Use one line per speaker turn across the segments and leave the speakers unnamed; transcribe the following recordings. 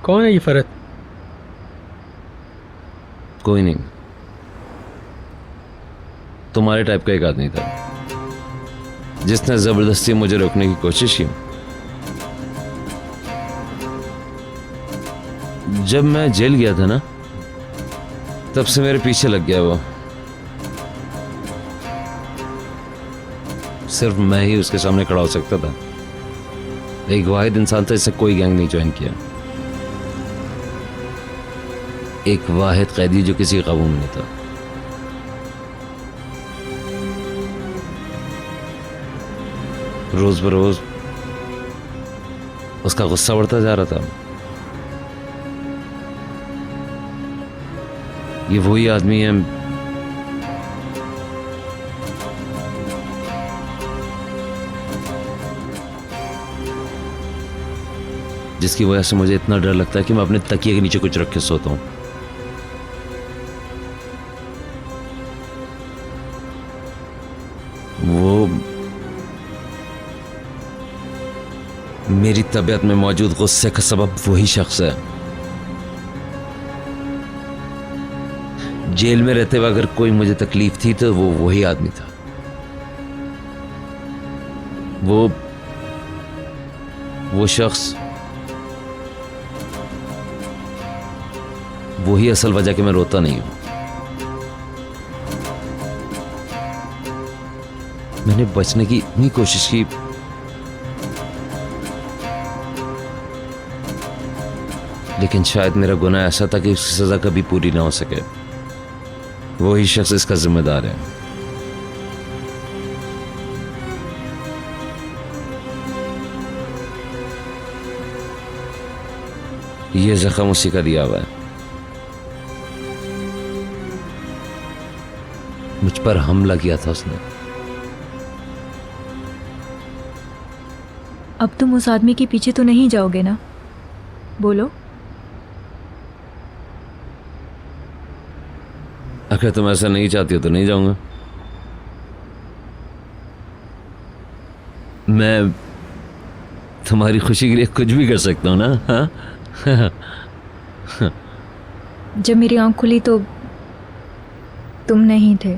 कौन है ये फरत?
कोई नहीं, तुम्हारे टाइप का एक आदमी था जिसने जबरदस्ती मुझे रोकने की कोशिश की। जब मैं जेल गया था ना, तब से मेरे पीछे लग गया वो। सिर्फ मैं ही उसके सामने खड़ा हो सकता था। एक वाहिद इंसान था जिससे कोई गैंग नहीं ज्वाइन किया। एक वाहिद कैदी जो किसी काबू में नहीं था। रोज बरोज उसका गुस्सा बढ़ता जा रहा था। ये वही आदमी है जिसकी वजह से मुझे इतना डर लगता है कि मैं अपने तकिए के नीचे कुछ रख के सोता हूं। वो मेरी तबीयत में मौजूद गुस्से का सबब वही शख्स है। जेल में रहते हुए अगर कोई मुझे तकलीफ थी तो वो वही आदमी था। वो शख्स वही असल वजह कि मैं रोता नहीं हूं। मैंने बचने की इतनी कोशिश की, लेकिन शायद मेरा गुनाह ऐसा था कि उसकी सजा कभी पूरी ना हो सके। वही शख्स इसका जिम्मेदार है। ये जख्म उसी का दिया हुआ है। मुझ पर हमला किया था उसने।
अब तुम उस आदमी के पीछे तो नहीं जाओगे ना? बोलो।
अगर तुम ऐसा नहीं चाहती हो तो नहीं जाऊंगा। मैं तुम्हारी खुशी के लिए कुछ भी कर सकता हूं ना। हाँ?
जब मेरी आंख खुली तो तुम नहीं थे।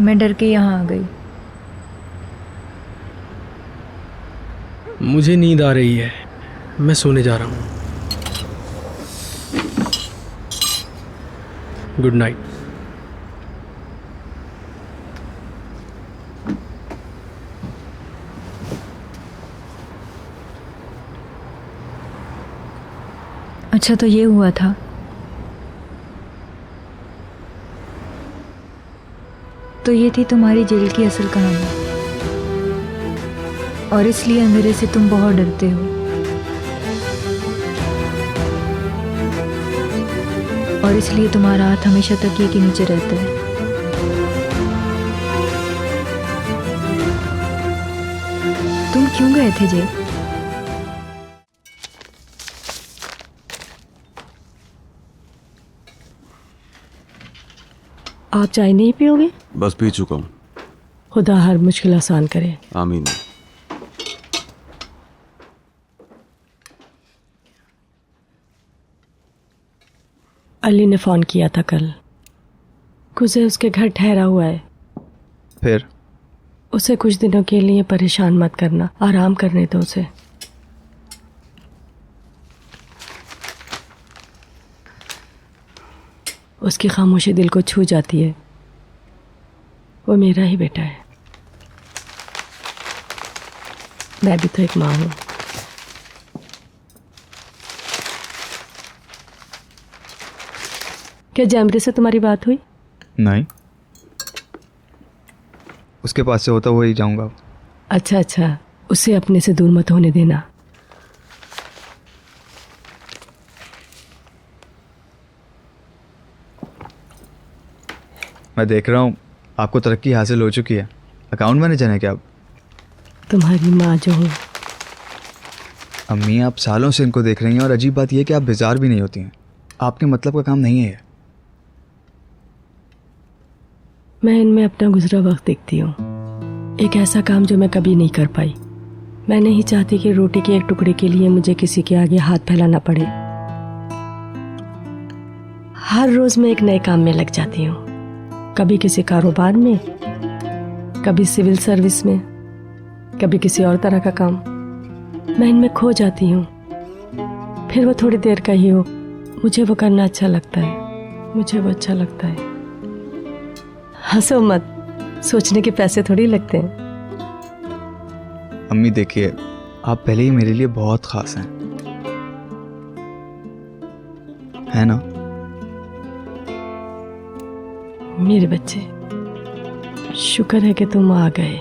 मैं डर के यहाँ आ गई।
मुझे नींद आ रही है, मैं सोने जा रहा हूँ। Good night.
अच्छा, तो ये हुआ था। तो ये थी तुम्हारी जेल की असल कहानी, और इसलिए अंधेरे से तुम बहुत डरते हो। और इसलिए तुम्हारा हाथ हमेशा तकिए के नीचे रहता है। तुम क्यों गए थे जेल?
आप चाय नहीं पियोगे?
बस पी चुका हूँ।
खुदा हर मुश्किल आसान करे।
आमीन।
अली ने फ़ोन किया था कल। गुज़े उसके घर ठहरा हुआ है।
फिर?
उसे कुछ दिनों के लिए परेशान मत करना, आराम करने दो उसे। उसकी खामोशी दिल को छू जाती है। वो मेरा ही बेटा है। मैं भी तो एक माँ हूँ। क्या जैमरे से तुम्हारी बात हुई?
नहीं, उसके पास से होता हुआ ही जाऊंगा।
अच्छा अच्छा, उसे अपने से दूर मत होने देना।
मैं देख रहा हूँ आपको तरक्की हासिल हो चुकी है। अकाउंट मैनेजर हैं क्या आप?
तुम्हारी माँ जो हूँ।
अम्मी, आप सालों से इनको देख रही हैं और अजीब बात यह है कि आप बेजार भी नहीं होती हैं। आपके मतलब का काम नहीं है।
मैं इनमें अपना गुजरा वक्त देखती हूँ। एक ऐसा काम जो मैं कभी नहीं कर पाई। मैं नहीं चाहती कि रोटी के एक टुकड़े के लिए मुझे किसी के आगे हाथ फैलाना पड़े। हर रोज मैं एक नए काम में लग जाती हूँ, कभी किसी कारोबार में, कभी सिविल सर्विस में, कभी किसी और तरह का काम। मैं इनमें खो जाती हूँ, फिर वो थोड़ी देर का ही हो, मुझे वो करना अच्छा लगता है, मुझे वो अच्छा लगता है। हंसो मत, सोचने के पैसे थोड़ी लगते हैं।
अम्मी देखिए, आप पहले ही मेरे लिए बहुत खास हैं, है ना?
मेरे बच्चे, शुक्र है कि तुम आ गए।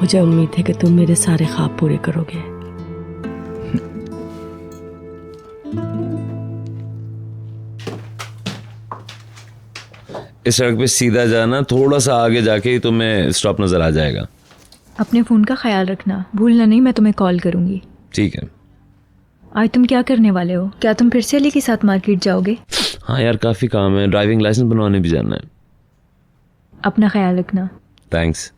मुझे उम्मीद है कि तुम मेरे सारे ख्वाब पूरे करोगे।
इस सड़क पे सीधा जाना, थोड़ा सा आगे जाके ही तुम्हें स्टॉप नजर आ जाएगा।
अपने फ़ोन का ख्याल रखना, भूलना नहीं, मैं तुम्हें कॉल करूँगी।
ठीक है।
आज तुम क्या करने वाले हो? क्या तुम फिर से अली के साथ मार्केट जाओगे?
हाँ यार, काफ़ी काम है, ड्राइविंग लाइसेंस बनवाने भी जाना है।
अपना ख्याल रखना।
थैंक्स।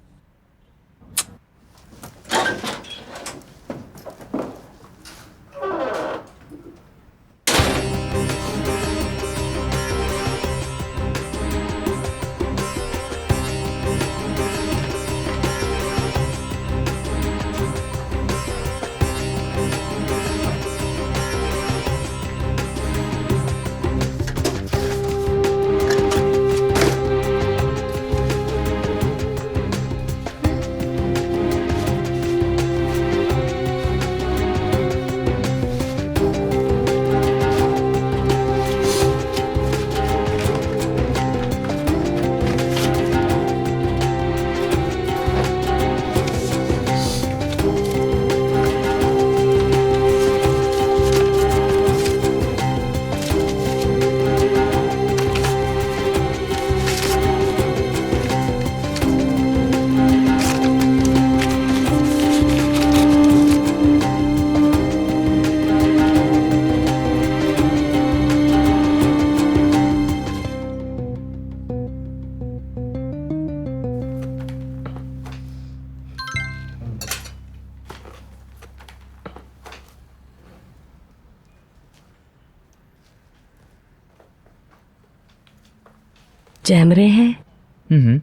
जैमरे हैं?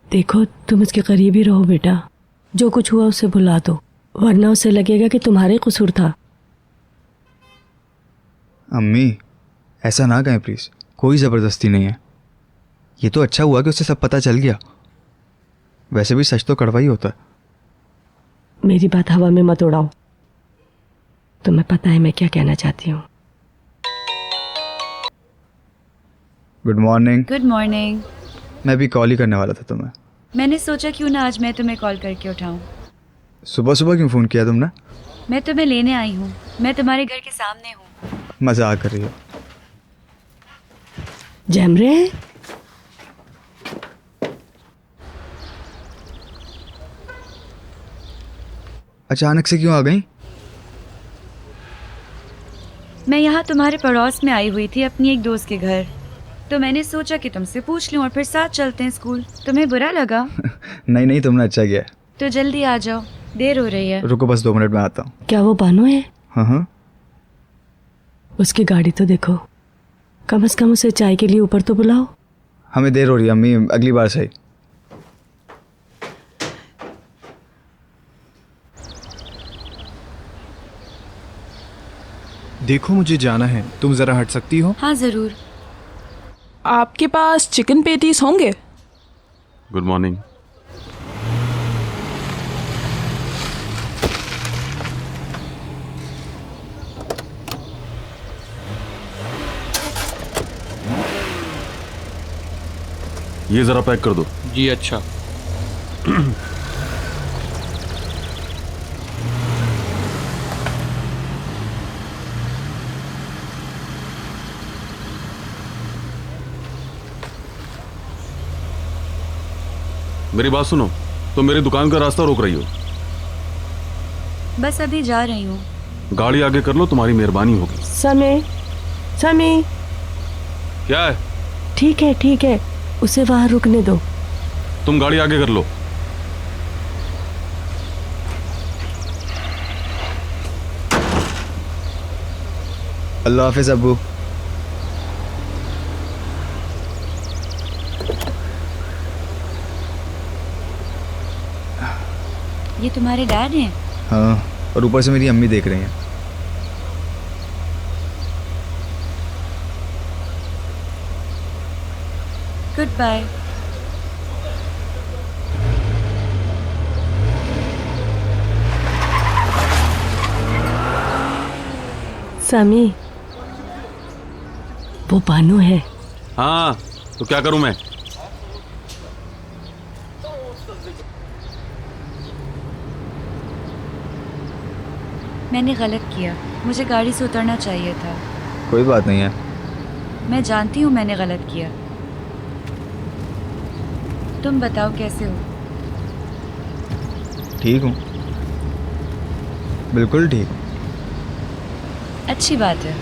देखो, तुम उसके करीब ही रहो बेटा। जो कुछ हुआ उसे भुला दो, वरना उसे लगेगा कि तुम्हारे कसूर था।
अम्मी, ऐसा ना कहें प्लीज़, कोई ज़बरदस्ती नहीं है। ये तो अच्छा हुआ कि उसे सब पता चल गया। वैसे भी सच तो कड़वा ही होता है।
मेरी बात हवा में मत उड़ाओ, तुम्हें पता है मैं क्या कहना चाहती हूँ।
Good morning.
Good morning.
मैं भी कॉल ही करने वाला था तुम्हें।
मैंने सोचा क्यों ना आज मैं तुम्हें कॉल करके उठाऊं।
सुबह सुबह क्यों फ़ोन किया तुमने?
मैं तुम्हें लेने आई हूँ, मैं तुम्हारे घर के सामने हूँ।
मजाक कर रही हो?
जैमरे,
अचानक से क्यों आ गई?
मैं यहाँ तुम्हारे पड़ोस में आई हुई थी अपनी एक दोस्त के घर, तो मैंने सोचा कि तुमसे पूछ लूं और फिर साथ चलते हैं स्कूल। तुम्हें बुरा लगा?
नहीं नहीं, तुमने अच्छा किया।
तो जल्दी आ जाओ, देर हो रही है।
रुको, बस 2 मिनट में आता हूँ।
क्या वो बानो है?
हाँ हाँ।
उसकी गाड़ी तो देखो, कम से कम उसे चाय के लिए ऊपर तो बुलाओ।
हमें देर हो रही है अम्मी, अगली बार सही।
देखो, मुझे जाना है, तुम ज़रा हट सकती हो?
हाँ ज़रूर।
आपके पास चिकन पेटीज होंगे?
Good morning. ये ज़रा पैक कर दो।
जी अच्छा।
मेरी बात सुनो, तो मेरी दुकान का रास्ता रोक रही हो?
बस अभी जा रही हूँ।
गाड़ी आगे कर लो, तुम्हारी मेहरबानी होगी।
समय समय
क्या है?
ठीक है, उसे वहां रुकने दो।
तुम गाड़ी आगे कर लो।
अल्लाह हाफिज़ अब्बू।
ये तुम्हारे डैड हैं?
हाँ, और ऊपर से मेरी अम्मी देख रही हैं।
Good bye.
सामी, वो बानू है।
हाँ, तो क्या करूं मैं?
मैंने गलत किया, मुझे गाड़ी से उतरना चाहिए था।
कोई बात नहीं है।
मैं जानती हूँ मैंने गलत किया। तुम बताओ कैसे हो?
ठीक हूँ, बिल्कुल ठीक हूँ।
अच्छी बात है।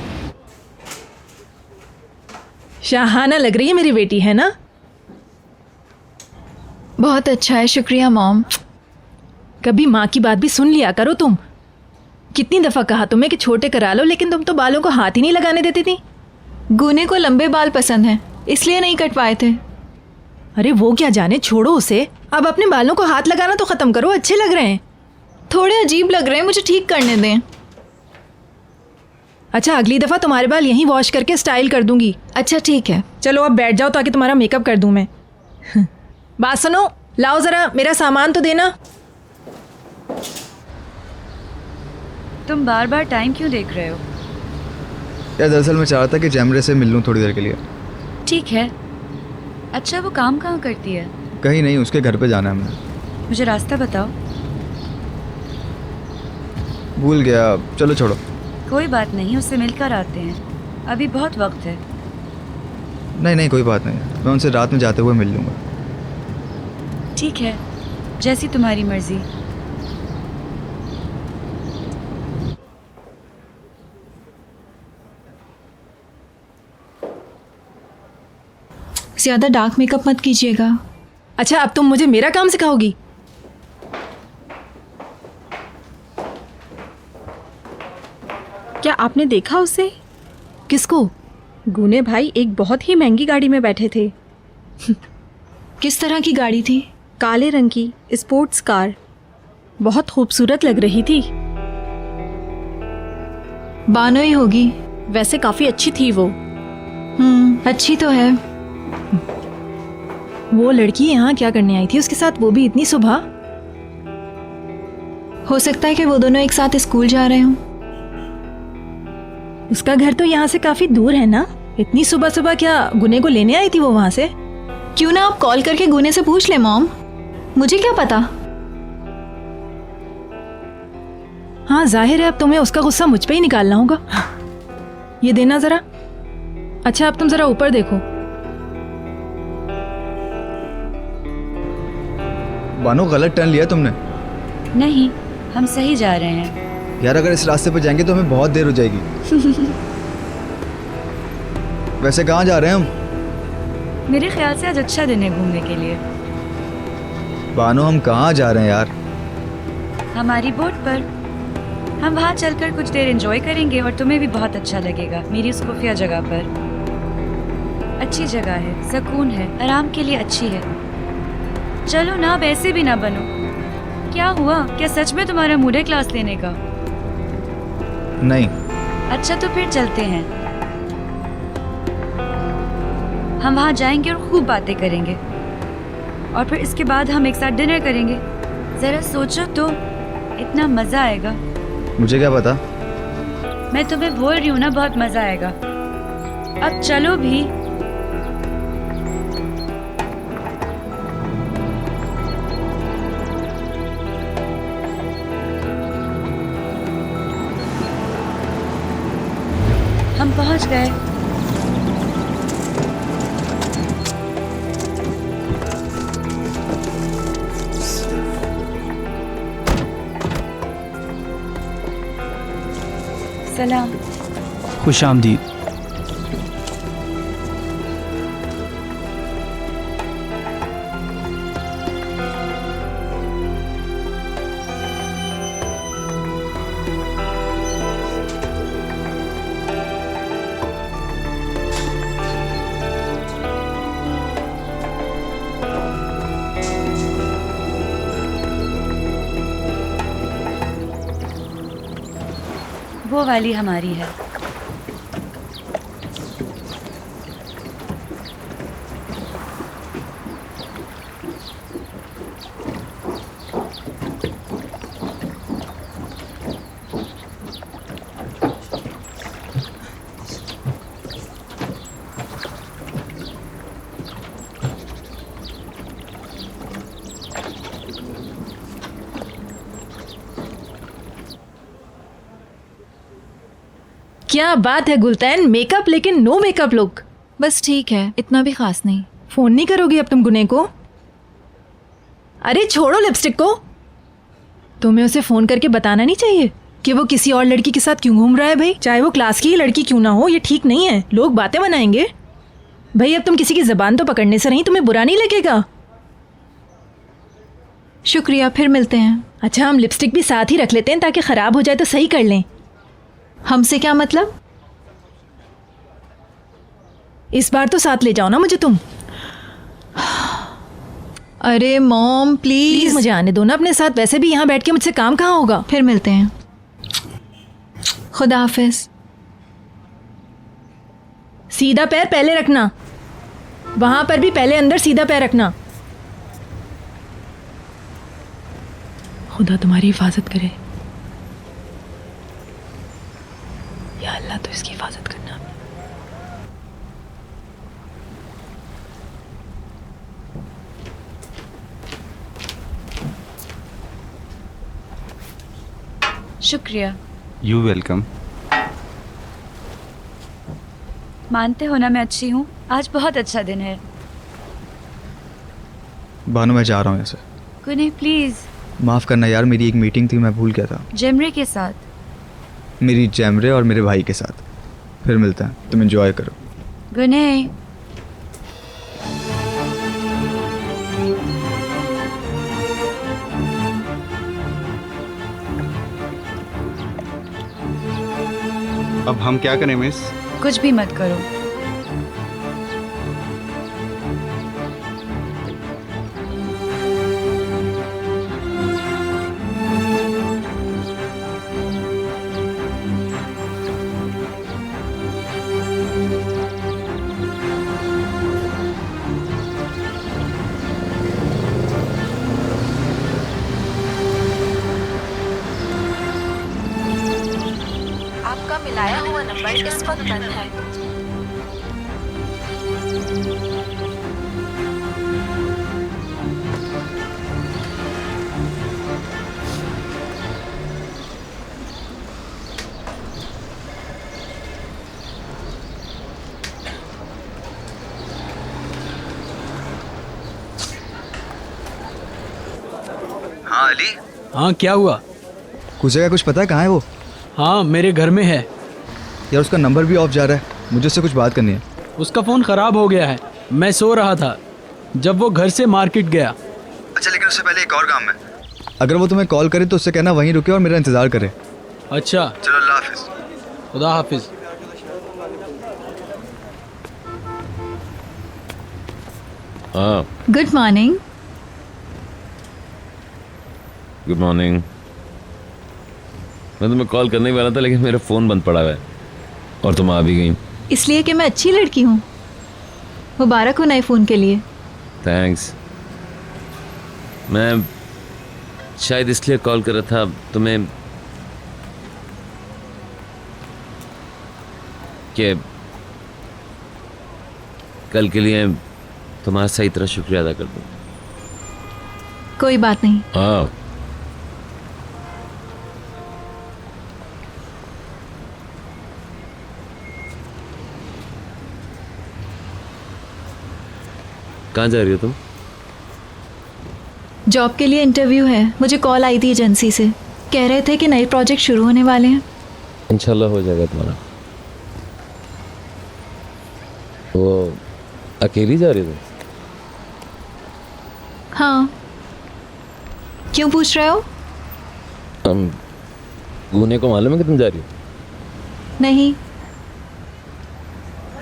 शाहाना लग रही है मेरी बेटी, है ना?
बहुत अच्छा है, शुक्रिया मॉम।
कभी माँ की बात भी सुन लिया करो तुम। कितनी दफ़ा कहा तुम्हें कि छोटे करा लो, लेकिन तुम तो बालों को हाथ ही नहीं लगाने देती थी।
गुने को लंबे बाल पसंद हैं, इसलिए नहीं कटवाए थे।
अरे वो क्या जाने, छोड़ो उसे। अब अपने बालों को हाथ लगाना तो ख़त्म करो, अच्छे लग रहे हैं।
थोड़े अजीब लग रहे हैं, मुझे ठीक करने दें।
अच्छा, अगली दफ़ा तुम्हारे बाल यहीं वॉश करके स्टाइल कर दूंगी।
अच्छा ठीक है।
चलो अब बैठ जाओ ताकि तुम्हारा मेकअप कर दूं मैं। बात सुनो, लाओ ज़रा मेरा सामान तो देना।
तुम बार बार टाइम क्यों देख रहे हो?
यार दरअसल मैं चाह रहा था कि जैमरे से मिल लूँ थोड़ी देर के लिए।
ठीक है। अच्छा, वो काम कहाँ करती है?
कहीं नहीं, उसके घर पे जाना है हमें।
मुझे रास्ता बताओ।
भूल गया, चलो छोड़ो।
कोई बात नहीं, उससे मिलकर आते हैं, अभी बहुत वक्त है।
नहीं नहीं, कोई बात नहीं, मैं उनसे रात में जाते हुए मिल लूँगा।
ठीक है, जैसी तुम्हारी मर्जी।
ज़्यादा डार्क मेकअप मत कीजिएगा।
अच्छा, अब तुम मुझे मेरा काम सिखाओगी?
क्या आपने देखा उसे?
किसको?
गुने भाई एक बहुत ही महंगी गाड़ी में बैठे थे।
किस तरह की गाड़ी थी?
काले रंग की स्पोर्ट्स कार, बहुत खूबसूरत लग रही थी।
बानो ही होगी।
वैसे काफी अच्छी थी वो।
अच्छी तो है।
वो लड़की यहाँ क्या करने आई थी उसके साथ, वो भी इतनी सुबह?
हो सकता है कि वो दोनों एक साथ स्कूल जा रहे हों।
उसका घर तो यहाँ से काफी दूर है ना? इतनी सुबह सुबह क्या गुने को लेने आई थी वो वहां से?
क्यों ना आप कॉल करके गुने से पूछ ले मॉम, मुझे क्या पता।
हाँ, जाहिर है अब तुम्हें उसका गुस्सा मुझ पे ही निकालना होगा। ये देना जरा। अच्छा, अब तुम जरा ऊपर देखो।
बानो, गलत टर्न लिया तुमने।
नहीं, हम सही जा रहे हैं।
यार अगर इस रास्ते पर जाएंगे तो हमें बहुत देर हो जाएगी। वैसे कहाँ जा रहे हैं हम?
मेरे ख्याल से आज अच्छा दिन है घूमने के लिए।
बानो, हम कहाँ जा रहे हैं यार?
हमारी बोट पर। हम वहाँ चलकर कुछ देर एंजॉय करेंगे और तुम्हें भी बहुत अच्छा लगेगा मेरी उस खुफिया जगह पर। अच्छी जगह है, सुकून है, आराम के लिए अच्छी है। चलो ना, अब ऐसे भी ना बनो। क्या हुआ, क्या सच में तुम्हारा मूड है क्लास लेने का?
नहीं।
अच्छा तो फिर चलते हैं। हम वहाँ जाएंगे और खूब बातें करेंगे और फिर इसके बाद हम एक साथ डिनर करेंगे। जरा सोचो तो, इतना मजा आएगा।
मुझे क्या पता?
मैं तुम्हें बोल रही हूँ ना, बहुत मजा आएगा। अब चलो भी। हम पहुंच गए। सलाम।
खुश आमदीद।
वो वाली हमारी है।
क्या बात है गुलतैन, मेकअप लेकिन नो मेकअप लुक।
बस ठीक है, इतना भी खास नहीं।
फोन नहीं करोगी अब तुम गुने को? अरे छोड़ो लिपस्टिक को। तुम्हें उसे फोन करके बताना नहीं चाहिए कि वो किसी और लड़की के साथ क्यों घूम रहा है? भाई चाहे वो क्लास की ही लड़की क्यों ना हो, ये ठीक नहीं है। लोग बातें बनाएंगे। भाई अब तुम किसी की जबान तो पकड़ने से नहीं, तुम्हें बुरा नहीं लगेगा?
शुक्रिया, फिर मिलते हैं।
अच्छा हम लिपस्टिक भी साथ ही रख लेते हैं ताकि खराब हो जाए तो सही कर लें।
हमसे क्या मतलब?
इस बार तो साथ ले जाओ ना मुझे तुम।
अरे मॉम प्लीज
मुझे आने दो ना अपने साथ। वैसे भी यहाँ बैठ के मुझसे काम कहाँ होगा।
फिर मिलते हैं। खुदा हाफिज।
सीधा पैर पहले रखना, वहां पर भी पहले अंदर सीधा पैर रखना। खुदा तुम्हारी हिफाजत करे। या अल्लाह तो इसकी हिफाजत करना।
शुक्रिया।
You welcome.
मानते हो ना मैं अच्छी हूँ? आज बहुत अच्छा दिन है।
बानो मैं जा रहा हूँ ऐसे।
गुने प्लीज।
माफ़ करना यार, मेरी एक मीटिंग थी, मैं भूल गया था।
जेमरे के साथ?
मेरी जैमरे और मेरे भाई के साथ। फिर मिलते हैं, तुम एंजॉय करो।
गुने।
अब हम क्या करें मिस?
कुछ भी मत करो।
आपका मिलाया हुआ नंबर इस वक्त बंद है।
हाँ अली।
हाँ क्या हुआ?
कुछ का कुछ पता है कहाँ है वो?
हाँ मेरे घर में है।
यार उसका नंबर भी ऑफ जा रहा है, मुझे उससे कुछ बात करनी है।
उसका फ़ोन ख़राब हो गया है। मैं सो रहा था जब वो घर से मार्केट गया।
अच्छा लेकिन उससे पहले एक और काम है। अगर वो तुम्हें कॉल करे तो उससे कहना वहीं रुके और मेरा इंतज़ार करे।
अच्छा
चलो अल्लाह हाफिज़।
खुदा हाफिज़।
हाँ
गुड मॉर्निंग।
Good morning. मैं तुम्हें कॉल करने ही वाला था लेकिन मेरा फ़ोन बंद पड़ा हुआ है और तुम आ भी गई।
इसलिए कि मैं अच्छी लड़की हूँ। मुबारक हो नए फ़ोन के लिए।
थैंक्स। मैं शायद इसलिए कॉल कर रहा था तुम्हें कि कल के लिए तुम्हारा सही तरह शुक्रिया अदा कर दूं।
कोई बात नहीं।
हाँ कहाँ जा रही हो तुम?
जॉब के लिए इंटरव्यू है। मुझे कॉल आई थी एजेंसी से, कह रहे थे कि नए प्रोजेक्ट शुरू होने वाले हैं।
इंशाल्लाह हो जाएगा तुम्हारा। वो अकेली जा रही हो तुम?
हाँ, क्यों पूछ रहे हो?
गुने को मालूम है कि तुम जा रही हो?
नहीं,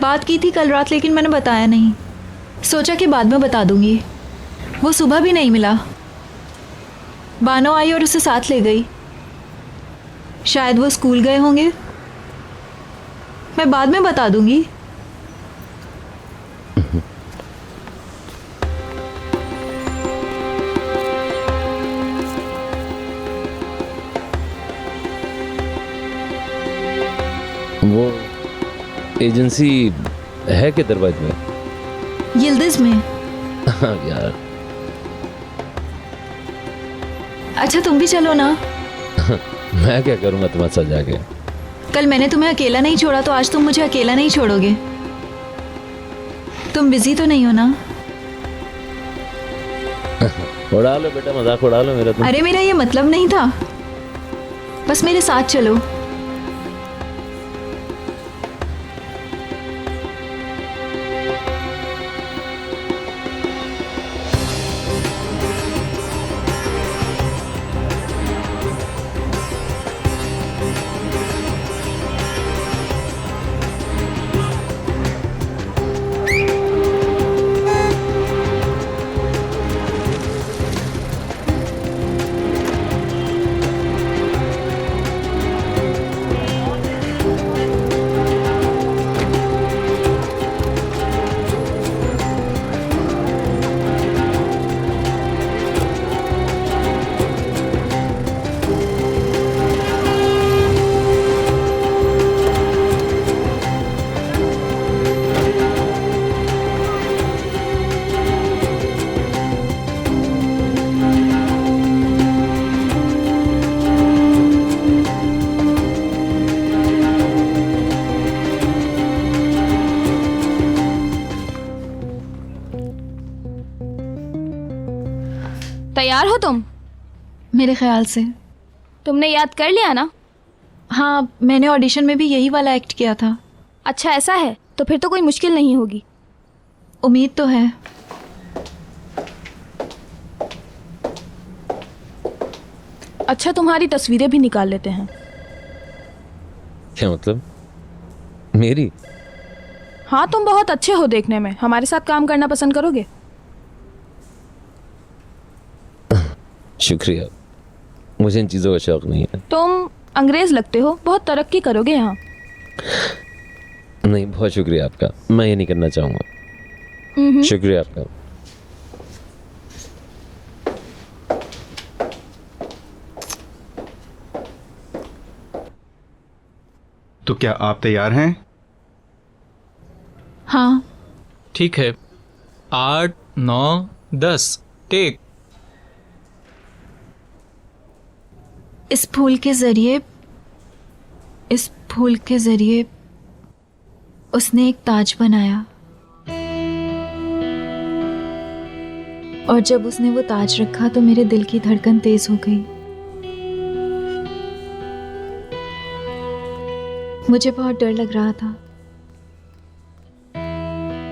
बात की थी कल रात लेकिन मैंने बताया नहीं। सोचा कि बाद में बता दूंगी। वो सुबह भी नहीं मिला। बानो आई और उसे साथ ले गई। शायद वो स्कूल गए होंगे।
मैं बाद में बता दूंगी।
वो एजेंसी है किधर बाद में?
यिल्दिज में।
हाँ यार।
अच्छा तुम भी चलो ना।
मैं क्या करूँगा तुम्हारे साथ जाके?
कल मैंने तुम्हें अकेला नहीं छोड़ा तो आज तुम मुझे अकेला नहीं छोड़ोगे। तुम बिजी तो नहीं हो ना?
उड़ा लो बेटा, मजाक उड़ा लो मेरा। तुम
अरे मेरा ये मतलब नहीं था, बस मेरे साथ चलो।
तैयार हो तुम?
मेरे ख्याल से।
तुमने याद कर लिया ना?
हाँ, मैंने ऑडिशन में भी यही वाला एक्ट किया था।
अच्छा ऐसा है, तो फिर तो कोई मुश्किल नहीं होगी।
उम्मीद तो है।
अच्छा तुम्हारी तस्वीरें भी निकाल लेते हैं।
क्या मतलब? मेरी?
हाँ तुम बहुत अच्छे हो देखने में, हमारे साथ काम करना पसंद करोगे?
शुक्रिया, मुझे इन चीज़ों का शौक नहीं है।
तुम अंग्रेज लगते हो, बहुत तरक्की करोगे यहाँ।
नहीं, बहुत शुक्रिया आपका, मैं ये नहीं करना चाहूँगा। शुक्रिया आपका।
तो क्या आप तैयार हैं?
हाँ।
ठीक है, 8, 9, 10 टेक।
इस फूल के जरिए उसने एक ताज बनाया, और जब उसने वो ताज रखा तो मेरे दिल की धड़कन तेज हो गई। मुझे बहुत डर लग रहा था,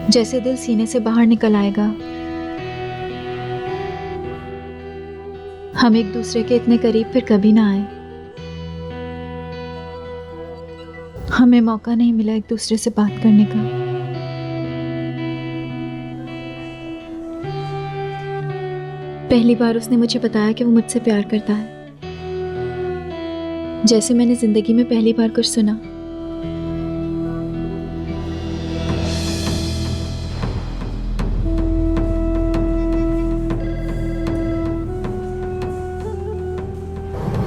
जैसे दिल सीने से बाहर निकल आएगा। हम एक दूसरे के इतने करीब फिर कभी ना आए। हमें मौका नहीं मिला एक दूसरे से बात करने का। पहली बार उसने मुझे बताया कि वो मुझसे प्यार करता है, जैसे मैंने जिंदगी में पहली बार कुछ सुना।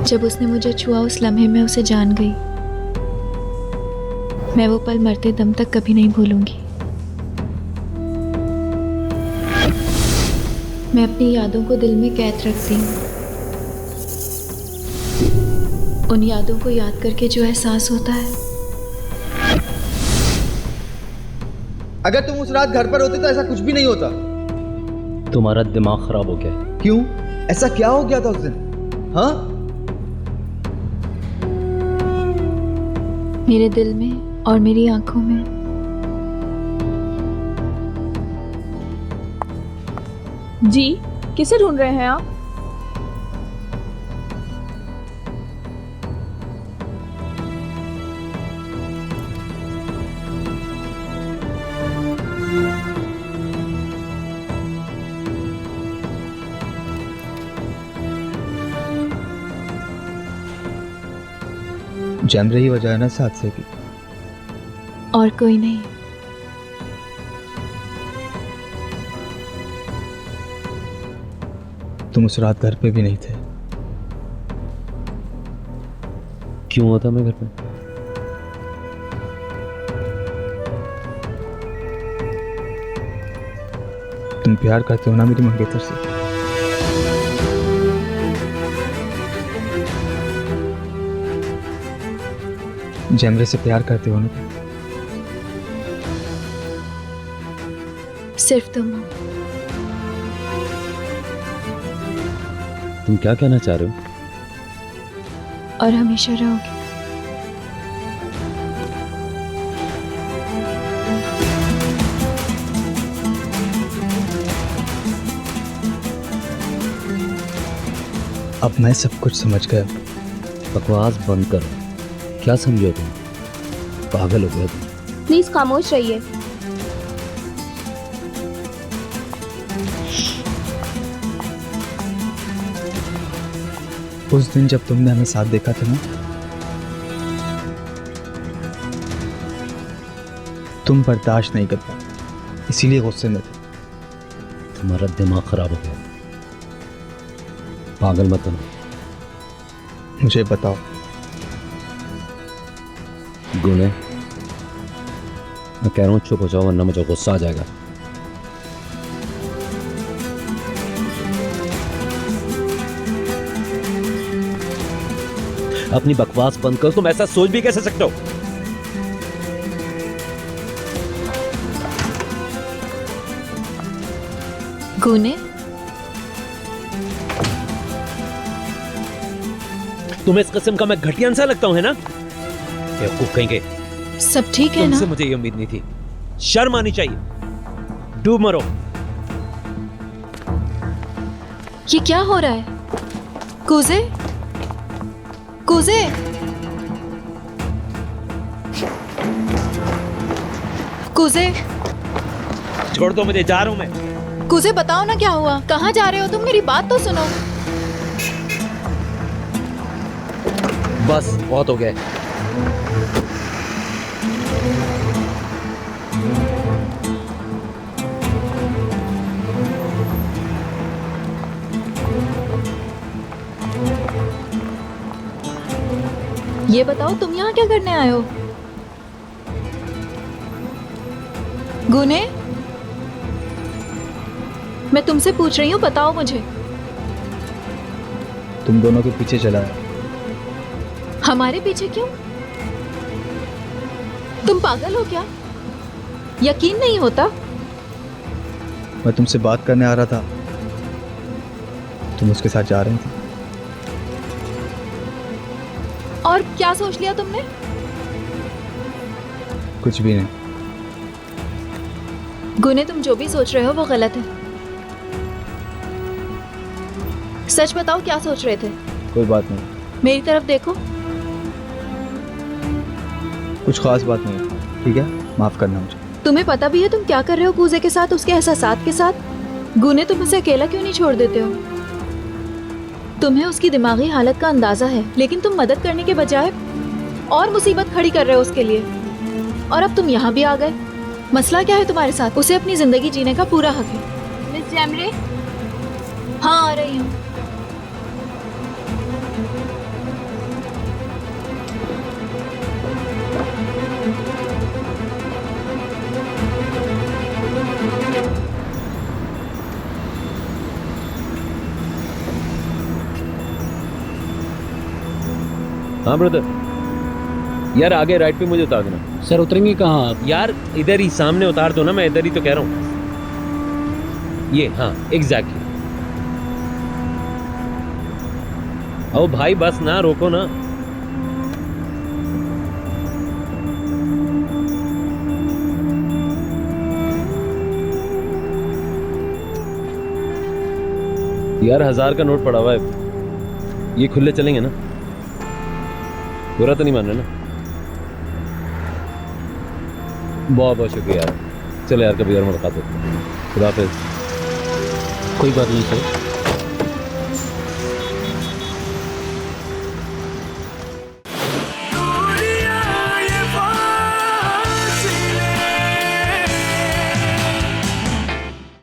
जब उसने मुझे छुआ उस लम्हे में उसे जान गई। मैं वो पल मरते दम तक कभी नहीं भूलूंगी। मैं अपनी यादों को दिल में कैद रखती हूँ। उन यादों को याद करके जो एहसास होता है।
अगर तुम उस रात घर पर होते तो ऐसा कुछ भी नहीं होता।
तुम्हारा दिमाग खराब हो गया है।
क्यों? ऐसा क्या हो गया था उस दिन? हाँ?
मेरे दिल में और मेरी आंखों में।
जी, किसे ढूंढ रहे हैं आप?
जान रही वजह है ना इस हादसे की।
और कोई नहीं।
तुम उस रात घर पे भी नहीं थे।
क्यों होता मैं घर पे?
तुम प्यार करते हो ना मेरी मंगेतर से? जैमरे से प्यार करते हो ना?
सिर्फ तुम हो।
तुम क्या कहना चाह रहे हो?
और हमेशा रहोगे।
अब मैं सब कुछ समझ गया।
बकवास बंद करो। क्या समझो तुम? पागल हो गए तुम।
प्लीज खामोश रहिए।
उस दिन जब तुमने हमें साथ देखा था ना, तुम बर्दाश्त नहीं कर पाए, इसीलिए गुस्से में थे।
तुम्हारा दिमाग खराब हो गया। पागल मत बनो।
मुझे बताओ।
गुण है, मैं कह रहा हूँ चुप हो जाओ वरना मुझे गुस्सा आ जाएगा। अपनी बकवास बंद करो। तुम ऐसा सोच भी कैसे सकते हो?
गुने,
तुम्हें इस किस्म का मैं घटिया इंसान लगता हूं, है ना? बेवकूफ कहेंगे।
सब ठीक है ना?
तुमसे मुझे ये उम्मीद नहीं थी। शर्म आनी चाहिए। डूब मरो।
ये क्या हो रहा है? कुजे, कुजे, कुजे,
छोड़ दो मुझे, जा रहा हूं मैं।
कुजे बताओ ना क्या हुआ? कहाँ जा रहे हो तुम? मेरी बात तो सुनो।
बस बहुत हो गया।
ये बताओ तुम यहाँ क्या करने आए हो? गुने, मैं तुमसे पूछ रही हूँ, बताओ मुझे।
तुम दोनों के पीछे चला है।
हमारे पीछे क्यों? तुम पागल हो क्या? यकीन नहीं होता?
मैं तुमसे बात करने आ रहा था, तुम उसके साथ जा रही थी।
और क्या सोच लिया तुमने?
कुछ भी नहीं।
गुने, तुम जो भी सोच रहे हो वो गलत है। सच बताओ, क्या सोच रहे थे?
कोई बात नहीं।
मेरी तरफ देखो।
कुछ खास बात नहीं, ठीक है? माफ करना मुझे।
तुम्हें पता भी है तुम क्या कर रहे हो कूजे के साथ, उसके एहसासात के साथ? गुने, तुम उसे अकेला क्यों नहीं छोड़ देते हो? तुम्हें उसकी दिमागी हालत का अंदाजा है, लेकिन तुम मदद करने के बजाय और मुसीबत खड़ी कर रहे हो उसके लिए। और अब तुम यहाँ भी आ गए। मसला क्या है तुम्हारे साथ? उसे अपनी जिंदगी जीने का पूरा हक है।
मिस जैमरे,
हाँ, आ रही हूँ।
हाँ ब्रदर, यार आगे राइट पे मुझे उतार देना।
सर उतरेंगे कहाँ आप?
यार इधर ही सामने उतार दो ना, मैं इधर ही तो कह रहा हूँ। ये हाँ, एग्जैक्टली। ओ भाई बस ना, रोको ना। यार 1000 का नोट पड़ा हुआ है, ये खुले चलेंगे ना? बुरा तो नहीं मान रहे ना? बहुत बहुत शुक्रिया यार। चलो यार, कभी और मुलाकात होती है। खुदा हाफिज।
कोई बात नहीं सर।